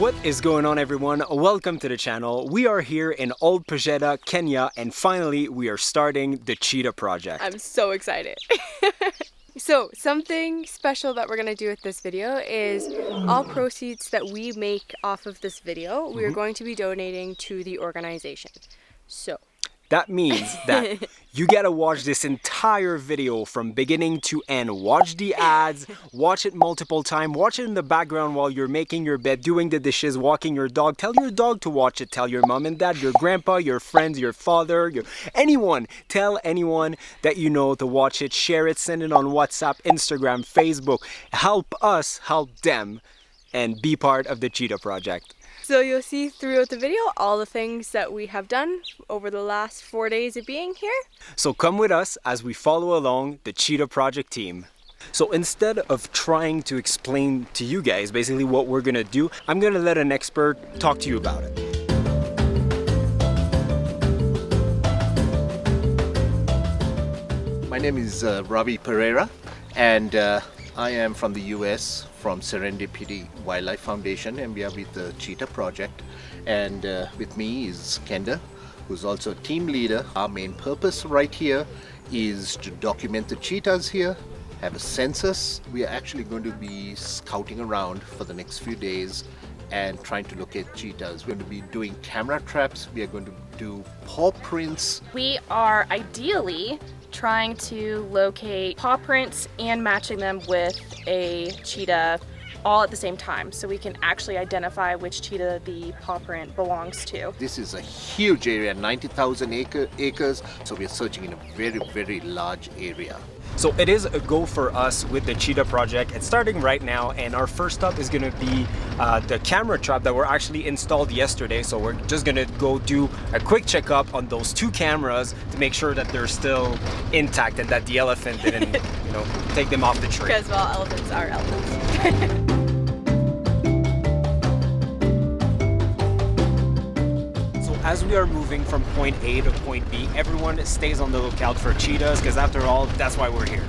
What is going on, everyone? Welcome to the channel. We are here in Ol Pejeta, Kenya, and finally we are starting the Cheetah Project. I'm so excited. So something special that we're going to do with this video is all proceeds that we make off of this video, we are going to be donating to the organization. So that means that you gotta watch this entire video from beginning to end. Watch the ads, watch it multiple times, watch it in the background while you're making your bed, doing the dishes, walking your dog. Tell your dog to watch it. Tell your mom and dad, your grandpa, your friends, your father, anyone. Tell anyone that you know to watch it. Share it, send it on WhatsApp, Instagram, Facebook. Help us help them and be part of the Cheetah Project. So you'll see throughout the video all the things that we have done over the last 4 days of being here. So come with us as we follow along the Cheetah Project team. So instead of trying to explain to you guys basically what we're gonna do, I'm gonna let an expert talk to you about it. My name is Ravi Pereira, and I am from the US, from Serendipity Wildlife Foundation, and we are with the Cheetah Project. And with me is Kenda, who's also a team leader. Our main purpose right here is to document the cheetahs here, have a census. We are actually going to be scouting around for the next few days and trying to locate cheetahs. We're going to be doing camera traps. We are going to do paw prints. We are ideally trying to locate paw prints and matching them with a cheetah all at the same time, so we can actually identify which cheetah the paw print belongs to. This is a huge area, 90,000 acres, so we are searching in a very, very large area. So it is a go for us with the Cheetah Project. It's starting right now, and our first stop is going to be the camera trap that were actually installed yesterday. So we're just going to go do a quick checkup on those two cameras to make sure that they're still intact and that the elephant didn't, take them off the tree. Because, well, elephants are elephants. As we are moving from point A to point B, everyone stays on the lookout for cheetahs, because after all, that's why we're here.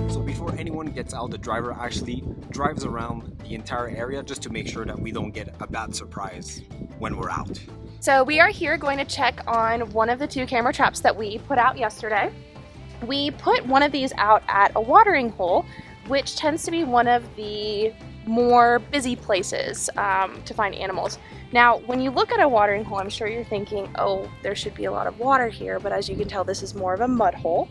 So before anyone gets out, the driver actually drives around the entire area just to make sure that we don't get a bad surprise when we're out. So we are here going to check on one of the two camera traps that we put out yesterday. We put one of these out at a watering hole, which tends to be one of the more busy places to find animals. Now, when you look at a watering hole, I'm sure you're thinking, oh, there should be a lot of water here, but as you can tell, this is more of a mud hole.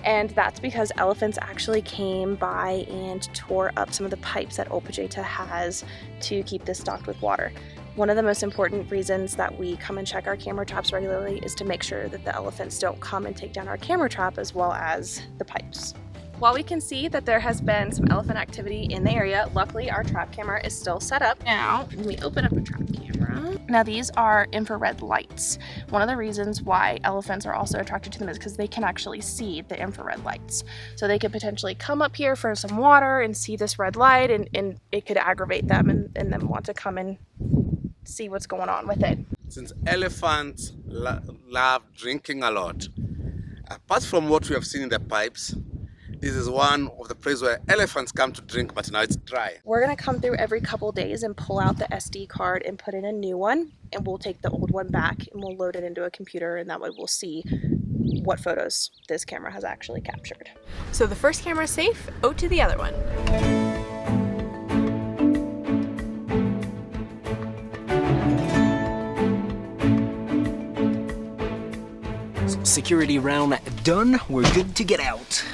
And that's because elephants actually came by and tore up some of the pipes that Ol Pejeta has to keep this stocked with water. One of the most important reasons that we come and check our camera traps regularly is to make sure that the elephants don't come and take down our camera trap as well as the pipes. While we can see that there has been some elephant activity in the area, luckily our trap camera is still set up. Now, when we open up a trap camera, now these are infrared lights. One of the reasons why elephants are also attracted to them is because they can actually see the infrared lights. So they could potentially come up here for some water and see this red light, and it could aggravate them and then want to come and see what's going on with it. Since elephants love drinking a lot, apart from what we have seen in the pipes, this is one of the places where elephants come to drink, but now it's dry. We're gonna come through every couple days and pull out the SD card and put in a new one, and we'll take the old one back and we'll load it into a computer, and that way we'll see what photos this camera has actually captured. So the first camera is safe, out to the other one. Security round done, we're good to get out.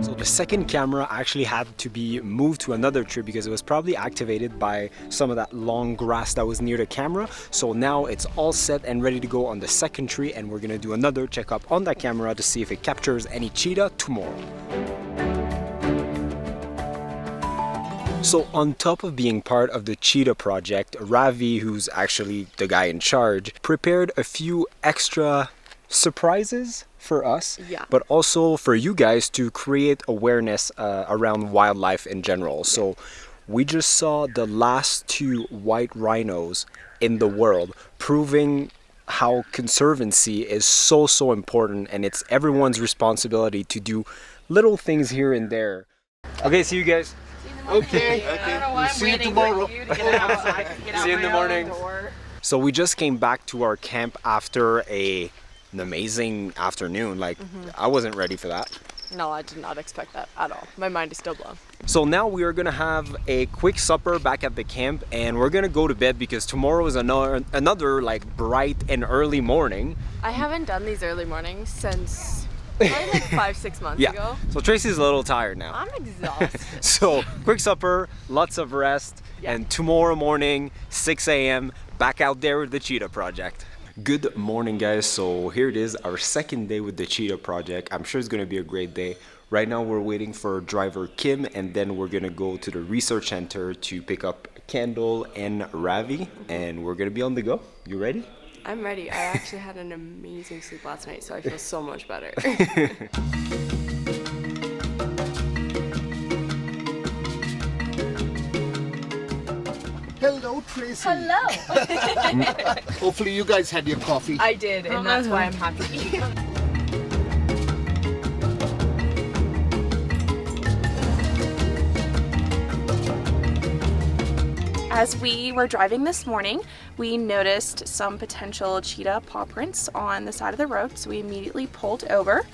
So the second camera actually had to be moved to another tree because it was probably activated by some of that long grass that was near the camera. So now it's all set and ready to go on the second tree, and we're gonna do another checkup on that camera to see if it captures any cheetah tomorrow. So on top of being part of the Cheetah Project, Ravi, who's actually the guy in charge, prepared a few extra surprises for us, but also for you guys to create awareness around wildlife in general. So we just saw the last two white rhinos in the world, proving how conservancy is so important, and it's everyone's responsibility to do little things here and there. Okay, see you guys. Okay. We'll see you tomorrow. See you in the morning. So we just came back to our camp after an amazing afternoon. Like, I wasn't ready for that. No, I did not expect that at all. My mind is still blown. So now we are gonna have a quick supper back at the camp, and we're gonna go to bed because tomorrow is another like bright and early morning. I haven't done these early mornings since probably like 5-6 months ago. So Tracy's a little tired now. I'm exhausted. So quick supper, lots of rest, and tomorrow morning, 6 a.m., back out there with the Cheetah Project. Good morning, guys. So here it is, our second day with the Cheetah Project. I'm sure it's gonna be a great day. Right now we're waiting for driver Kim, and then we're gonna go to the research center to pick up Kendall and Ravi, and we're gonna be on the go. You ready? I'm ready. I actually had an amazing sleep last night, so I feel so much better. Hello, Tracy. Hello. Hopefully you guys had your coffee. I did, and that's why I'm happy. As we were driving this morning, we noticed some potential cheetah paw prints on the side of the road, so we immediately pulled over.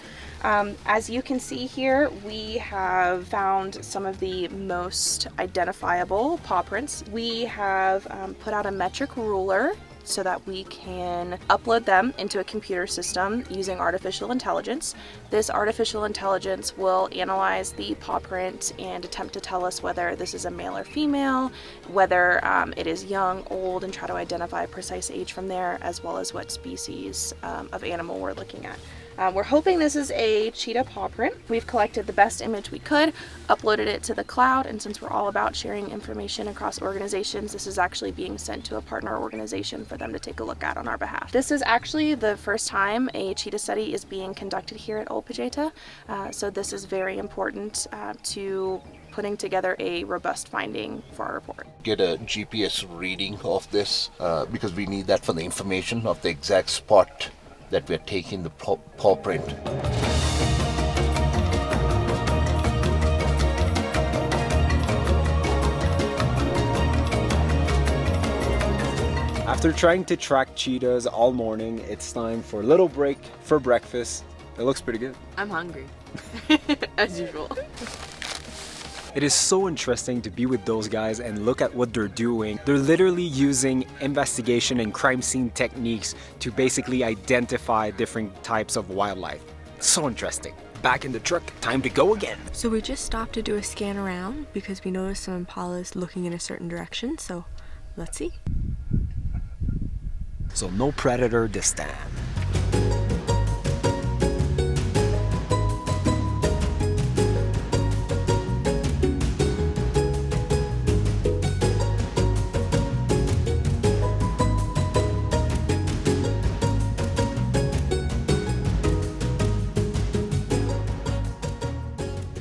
As you can see here, we have found some of the most identifiable paw prints. We have put out a metric ruler so that we can upload them into a computer system using artificial intelligence. This artificial intelligence will analyze the paw print and attempt to tell us whether this is a male or female, whether it is young, old, and try to identify a precise age from there, as well as what species of animal we're looking at. We're hoping this is a cheetah paw print. We've collected the best image we could, uploaded it to the cloud, and since we're all about sharing information across organizations, this is actually being sent to a partner organization for them to take a look at on our behalf. This is actually the first time a cheetah study is being conducted here at Ol Pejeta, so this is very important to putting together a robust finding for our report. Get a GPS reading of this because we need that for the information of the exact spot that we're taking the paw print. After trying to track cheetahs all morning, it's time for a little break for breakfast. It looks pretty good. I'm hungry, as usual. It is so interesting to be with those guys and look at what they're doing. They're literally using investigation and crime scene techniques to basically identify different types of wildlife. So interesting. Back in the truck, time to go again. So we just stopped to do a scan around because we noticed some impalas looking in a certain direction, so let's see. So no predator this time.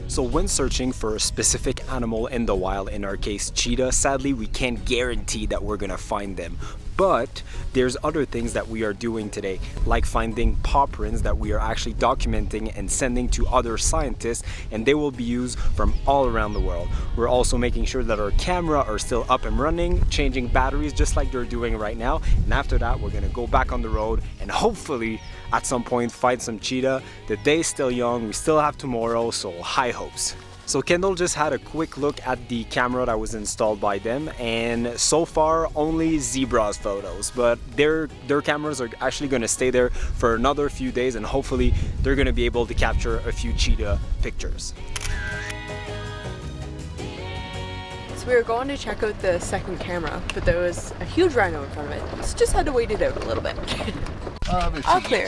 So when searching for a specific animal in the wild, in our case cheetah, sadly we can't guarantee that we're gonna find them. But there's other things that we are doing today, like finding paw prints that we are actually documenting and sending to other scientists, and they will be used from all around the world. We're also making sure that our camera are still up and running, changing batteries just like they're doing right now. And after that, we're gonna go back on the road and hopefully at some point find some cheetah. The day is still young, we still have tomorrow, so high hopes. So Kendall just had a quick look at the camera that was installed by them, and so far only zebras photos, but their cameras are actually going to stay there for another few days, and hopefully they're going to be able to capture a few cheetah pictures. So we were going to check out the second camera, but there was a huge rhino in front of it, so just had to wait it out a little bit. All clear.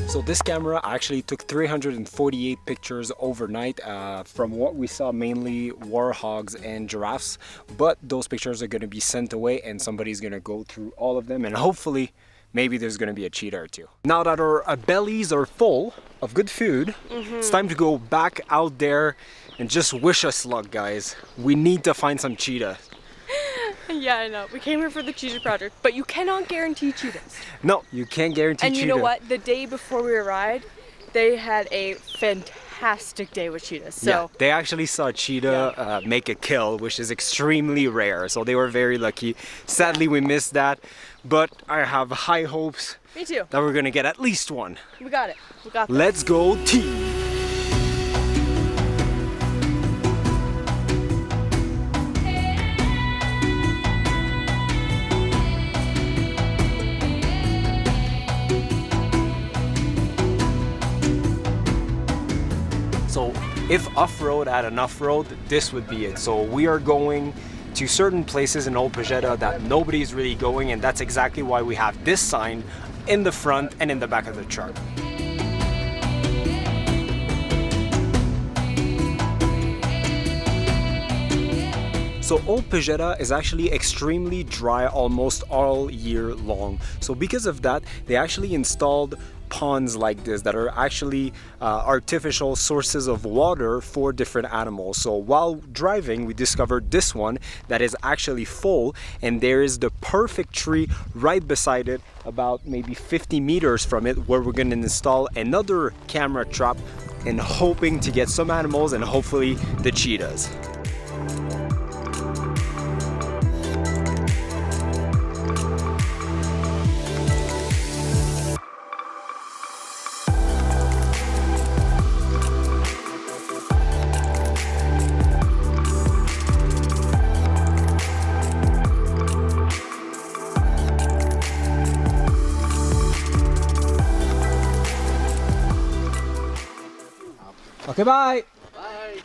So this camera actually took 348 pictures overnight. From what we saw, mainly warhogs and giraffes, but those pictures are going to be sent away and somebody's going to go through all of them and hopefully maybe there's gonna be a cheetah or two. Now that our bellies are full of good food, it's time to go back out there and just wish us luck, guys. We need to find some cheetah. Yeah, I know. We came here for the Cheetah Project, but you cannot guarantee cheetahs. No, you can't guarantee And cheetah. you know what? The day before we arrived, they had a fantastic day with cheetahs. So Yeah, they actually saw a cheetah make a kill, which is extremely rare. So they were very lucky. Sadly, we missed that, but I have high hopes me too. that we're gonna get at least one. We got it. We got this. Let's go, team! So if off-road had an off-road, this would be it. So we are going to certain places in Ol Pejeta that nobody's really going, and that's exactly why we have this sign in the front and in the back of the truck. So Ol Pejeta is actually extremely dry almost all year long. So because of that, they actually installed ponds like this that are actually artificial sources of water for different animals. So while driving, we discovered this one that is actually full, and there is the perfect tree right beside it, about maybe 50 meters from it, where we're going to install another camera trap and hoping to get some animals and hopefully the cheetahs. Okay, bye! Bye!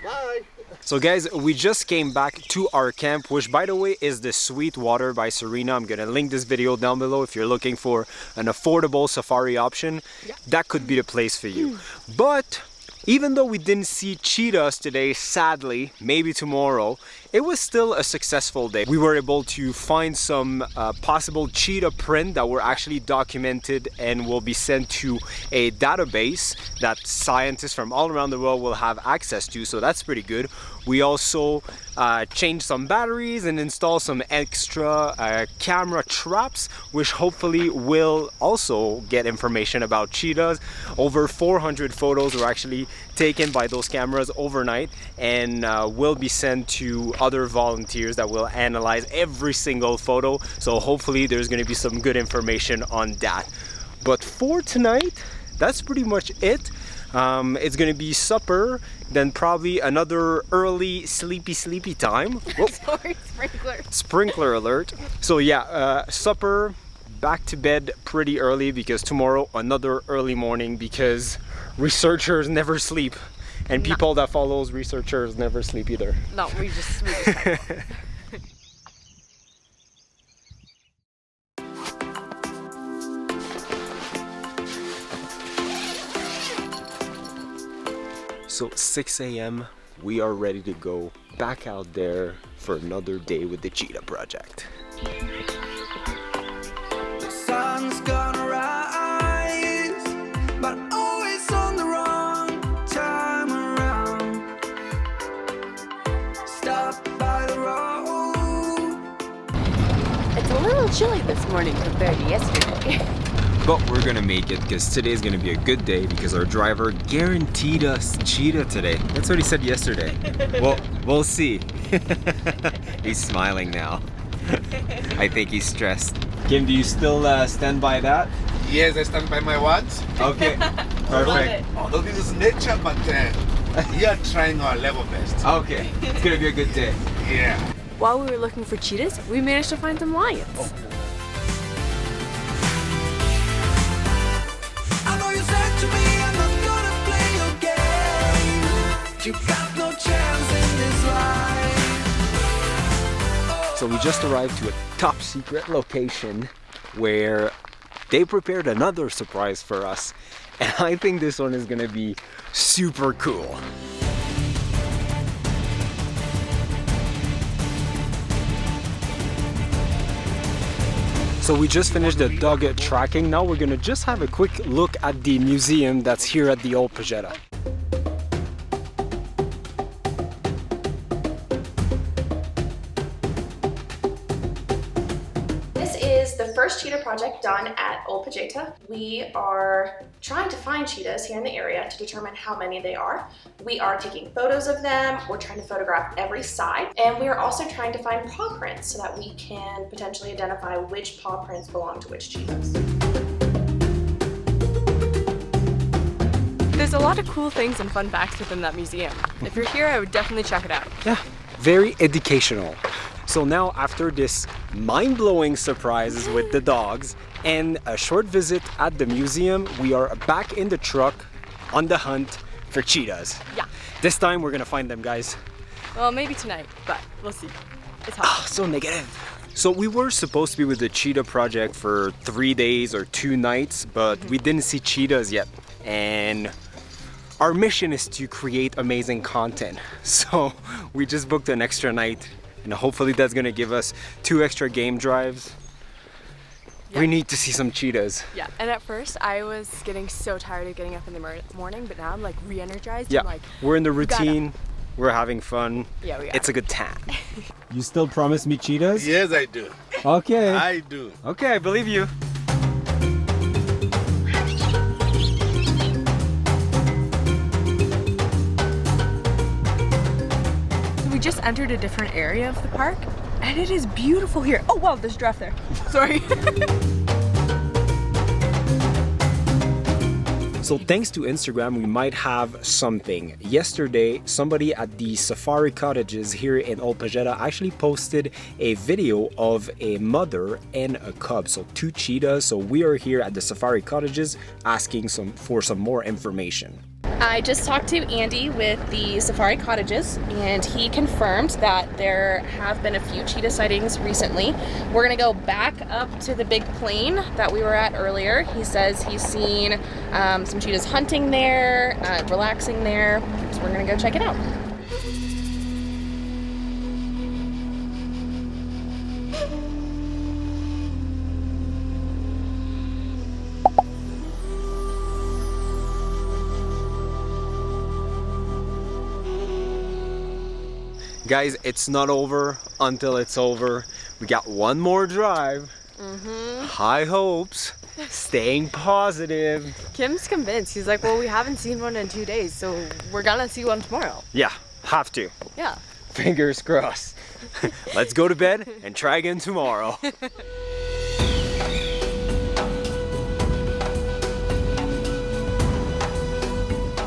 Bye! So guys, we just came back to our camp, which by the way is the Sweet Water by Serena. I'm gonna link this video down below if you're looking for an affordable safari option. That could be the place for you. But even though we didn't see cheetahs today, sadly, maybe tomorrow, it was still a successful day. We were able to find some possible cheetah print that were actually documented and will be sent to a database that scientists from all around the world will have access to, so that's pretty good. We also changed some batteries and installed some extra camera traps, which hopefully will also get information about cheetahs. Over 400 photos were actually taken by those cameras overnight and will be sent to other volunteers that will analyze every single photo. So hopefully there's going to be some good information on that. But for tonight, that's pretty much it. It's gonna be supper, then probably another early sleepy time. Sorry, sprinkler. Sprinkler alert. So yeah, supper, back to bed pretty early because tomorrow another early morning, because researchers never sleep, and people that follows researchers never sleep either. No, we just So 6 a.m. we are ready to go back out there for another day with the Cheetah Project. The sun's gonna rise, but always on the wrong time around. Stop by the road. It's a little chilly this morning compared to yesterday. But we're gonna make it because today's gonna be a good day because our driver guaranteed us cheetah today. That's what he said yesterday. Well, we'll see. He's smiling now. I think he's stressed. Kim, do you still stand by that? Yes, I stand by my words. Okay, perfect. Although this is nature, but we are trying our level best. Okay, it's gonna be a good day. Yeah. While we were looking for cheetahs, we managed to find some lions. I know you said to me, I'm not gonna play your game. You got no chance in this life. So we just arrived to a top secret location where they prepared another surprise for us. And I think this one is gonna be super cool. So we just finished the dog tracking. Now we're gonna just have a quick look at the museum that's here at the Ol Pejeta. This is the first cheetah project done at Ol Pejeta. We are trying to find cheetahs here in the area to determine how many they are. We are taking photos of them, we're trying to photograph every side, and we are also trying to find paw prints so that we can potentially identify which paw prints belong to which cheetahs. There's a lot of cool things and fun facts within that museum. If you're here, I would definitely check it out. Yeah, very educational. So now after this mind-blowing surprises with the dogs and a short visit at the museum, we are back in the truck on the hunt for cheetahs. Yeah. This time we're gonna find them, guys. Well, maybe tonight, but we'll see. It's hot. So negative. So we were supposed to be with the Cheetah Project for 3 days or 2 nights, but we didn't see cheetahs yet. And our mission is to create amazing content. So we just booked an extra night, and hopefully that's gonna give us 2 extra game drives. Yeah. We need to see some cheetahs. Yeah, and at first I was getting so tired of getting up in the morning, but now I'm like re-energized. Yeah, I'm like, we're in the gotta- routine. We're having fun. Yeah, we are. It's a good time. You still promise me cheetahs? Yes, I do. Okay. I do. Okay, I believe you. We just entered a different area of the park, and it is beautiful here. Oh wow, there's a giraffe there. Sorry. So thanks to Instagram, we might have something. Yesterday, somebody at the safari cottages here in Ol Pejeta actually posted a video of a mother and a cub, so 2 cheetahs. So we are here at the safari cottages asking for some more information. I just talked to Andy with the Safari Cottages, and he confirmed that there have been a few cheetah sightings recently. We're gonna go back up to the big plain that we were at earlier. He says he's seen some cheetahs hunting there, relaxing there, so we're gonna go check it out. Guys, it's not over until it's over. We got one more drive. High hopes. Staying positive. Kim's convinced. He's like, well, we haven't seen one in 2 days, so we're gonna see one tomorrow. Yeah, have to. Yeah. Fingers crossed. Let's go to bed and try again tomorrow.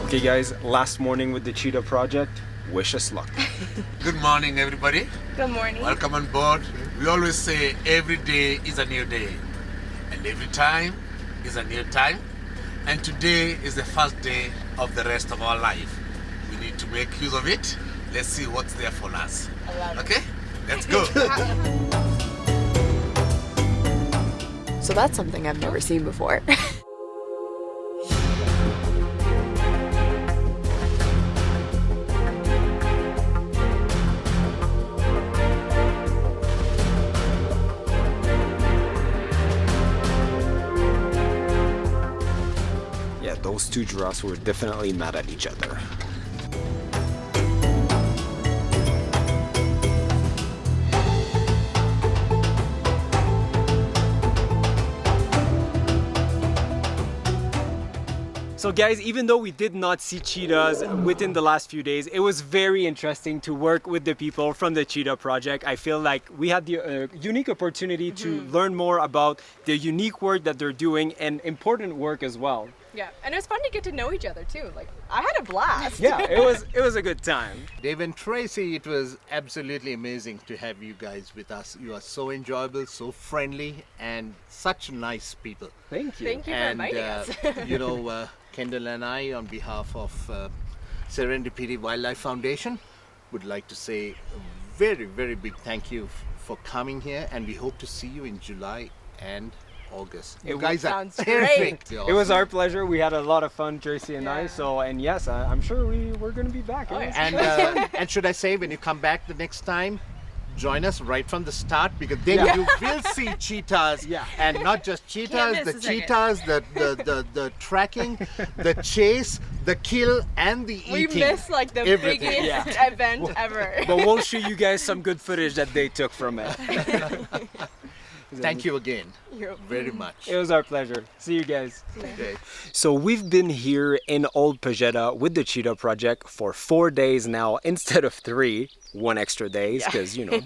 Okay guys, last morning with the Cheetah Project. Wish us luck. Good morning, everybody. Good morning. Welcome on board. We always say every day is a new day, and every time is a new time. And today is the first day of the rest of our life. We need to make use of it. Let's see what's there for us. Okay? Let's go. So that's something I've never seen before. Yeah, those 2 giraffes were definitely mad at each other. So guys, even though we did not see cheetahs within the last few days, it was very interesting to work with the people from the Cheetah Project. I feel like we had the unique opportunity to learn more about the unique work that they're doing and important work as well. Yeah, and it was fun to get to know each other too. Like, I had a blast. Yeah, it was a good time. Dave and Tracy, it was absolutely amazing to have you guys with us. You are so enjoyable, so friendly, and such nice people. Thank you. Thank you for inviting us. You know, Kendall and I, on behalf of Serendipity Wildlife Foundation, would like to say a very, very big thank you for coming here, and we hope to see you in July and August. You guys are sounds perfect. It was our pleasure. We had a lot of fun, Tracy and I. Yeah. So, and yes, I'm sure we're going to be back. Oh, yes. And should I say, when you come back the next time, join us right from the start, because then you will see cheetahs, and not just cheetahs, the cheetahs, the tracking, the chase, the kill, and the eating. We missed like the everything. biggest event ever. But we'll show you guys some good footage that they took from it. Thank you again very much. It was our pleasure. See you guys. Okay. So we've been here in Ol Pejeta with the Cheetah Project for 4 days now instead of 3, 1 extra days, because you know.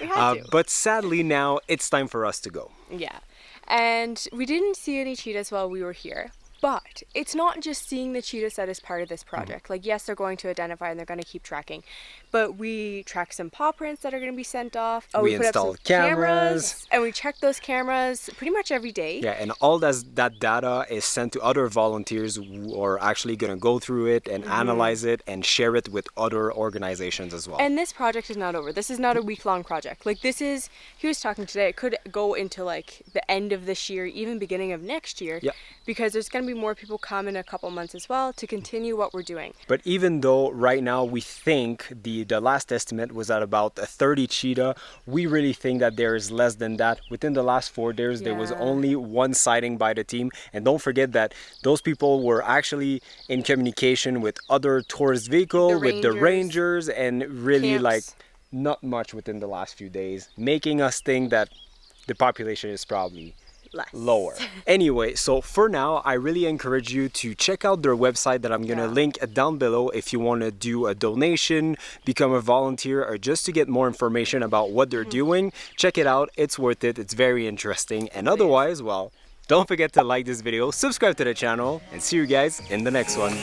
We had to. But sadly now it's time for us to go. Yeah. And we didn't see any cheetahs while we were here. But it's not just seeing the cheetahs that is part of this project. Like, yes, they're going to identify and they're going to keep tracking. But we track some paw prints that are going to be sent off. We put up some installed cameras. And we check those cameras pretty much every day. Yeah, and all that data is sent to other volunteers who are actually going to go through it and analyze it and share it with other organizations as well. And this project is not over. This is not a week-long project. Like, this is, he was talking today, it could go into like the end of this year, even beginning of next year. Yeah. Because there's going to be more people come in a couple months as well to continue what we're doing. But even though right now we think the last estimate was at about 30 cheetah, we really think that there is less than that. Within the last 4 days, there was only 1 sighting by the team. And don't forget that those people were actually in communication with other tourist vehicles, with the rangers, and really camps. like not much within the last few days, making us think that the population is probably lower. Anyway, so for now, I really encourage you to check out their website that I'm going to link down below if you want to do a donation, become a volunteer, or just to get more information about what they're doing. Check it out. It's worth it. It's very interesting. And otherwise, well, don't forget to like this video, subscribe to the channel, and see you guys in the next one.